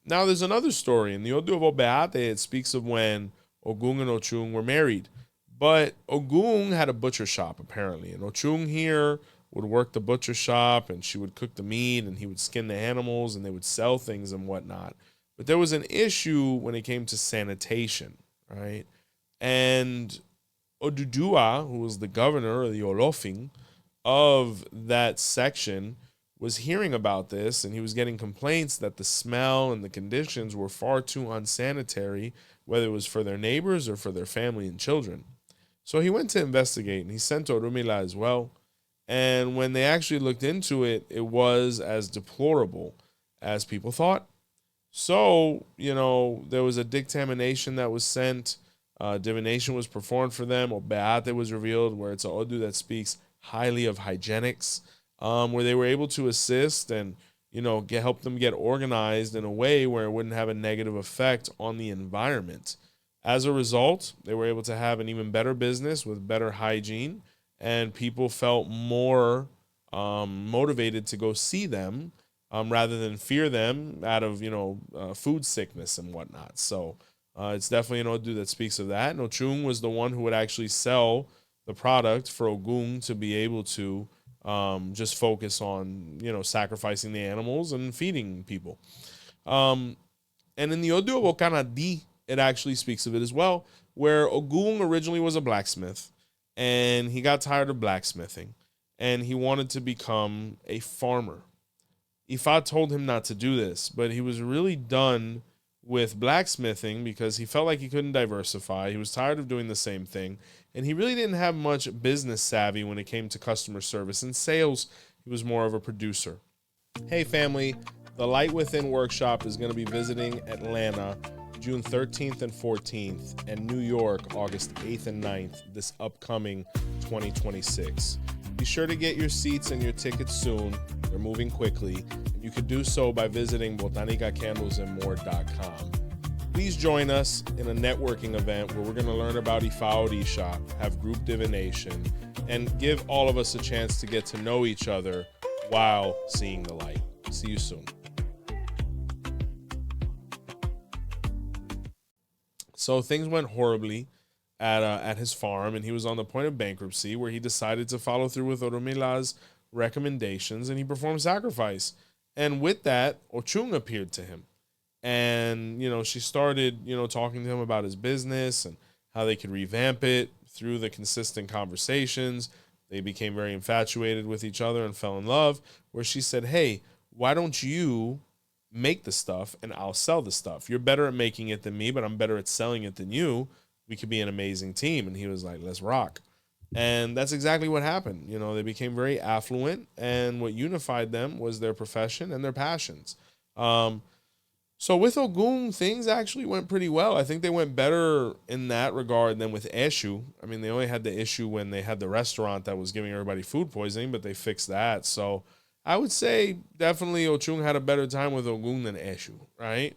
Now there's another story in the 𝗿𝗲𝗹𝗁𝗲. It speaks of when Ogun and Oshun were married, but Ogun had a butcher shop apparently, and Oshun here would work the butcher shop, and she would cook the meat, and he would skin the animals, and they would sell things and whatnot. But there was an issue when it came to sanitation, right? And Oduduwa, who was the governor or the Olofin of that section, was hearing about this, and he was getting complaints that the smell and the conditions were far too unsanitary, whether it was for their neighbors or for their family and children. So he went to investigate, and he sent 𝗃𝗏𝗏 as well. And when they actually looked into it, it was as deplorable as people thought. So, there was a dictamination that was sent. Divination was performed for them. 𝗿𝗶𝗸𝗲𝗍 was revealed, where it's an Odu that speaks highly of hygienics, where they were able to assist and, help them get organized in a way where it wouldn't have a negative effect on the environment. As a result, they were able to have an even better business with better hygiene, and people felt more motivated to go see them rather than fear them out of, food sickness and whatnot. So it's definitely an Odu that speaks of that. And Oshun was the one who would actually sell the product for Ogun to be able to just focus on, sacrificing the animals and feeding people. And in the 𝗿𝗲𝗹𝗁𝗲, it actually speaks of it as well, where Ogun originally was a blacksmith, and he got tired of blacksmithing, and he wanted to become a farmer. Ifa told him not to do this, but he was really done with blacksmithing because he felt like he couldn't diversify. He was tired of doing the same thing, and he really didn't have much business savvy when it came to customer service and sales. He was more of a producer. Hey family, the Light Within workshop is going to be visiting Atlanta June 13th and 14th, and New York August 8th and 9th this upcoming 2026. Be sure to get your seats and your tickets soon. They're moving quickly, and you could do so by visiting botanicacandlesandmore.com. Please join us in a networking event where we're going to learn about Ifa Orisha, have group divination, and give all of us a chance to get to know each other while seeing the light. See you soon. So things went horribly at his farm, and he was on the point of bankruptcy, where he decided to follow through with 𝗃𝗏𝗏𝗏's recommendations, and he performed sacrifice. And with that, Oshun appeared to him. And, she started, talking to him about his business and how they could revamp it through the consistent conversations. They became very infatuated with each other and fell in love, where she said, hey, why don't you make the stuff and I'll sell the stuff? You're better at making it than me, but I'm better at selling it than you. We could be an amazing team. And he was like, let's rock. And that's exactly what happened. They became very affluent, and what unified them was their profession and their passions. So with Ogun, things actually went pretty well. I think they went better in that regard than with Eshu. I mean, they only had the issue when they had the restaurant that was giving everybody food poisoning, but they fixed that. So I would say definitely Oshun had a better time with Ogun than Eshu, right?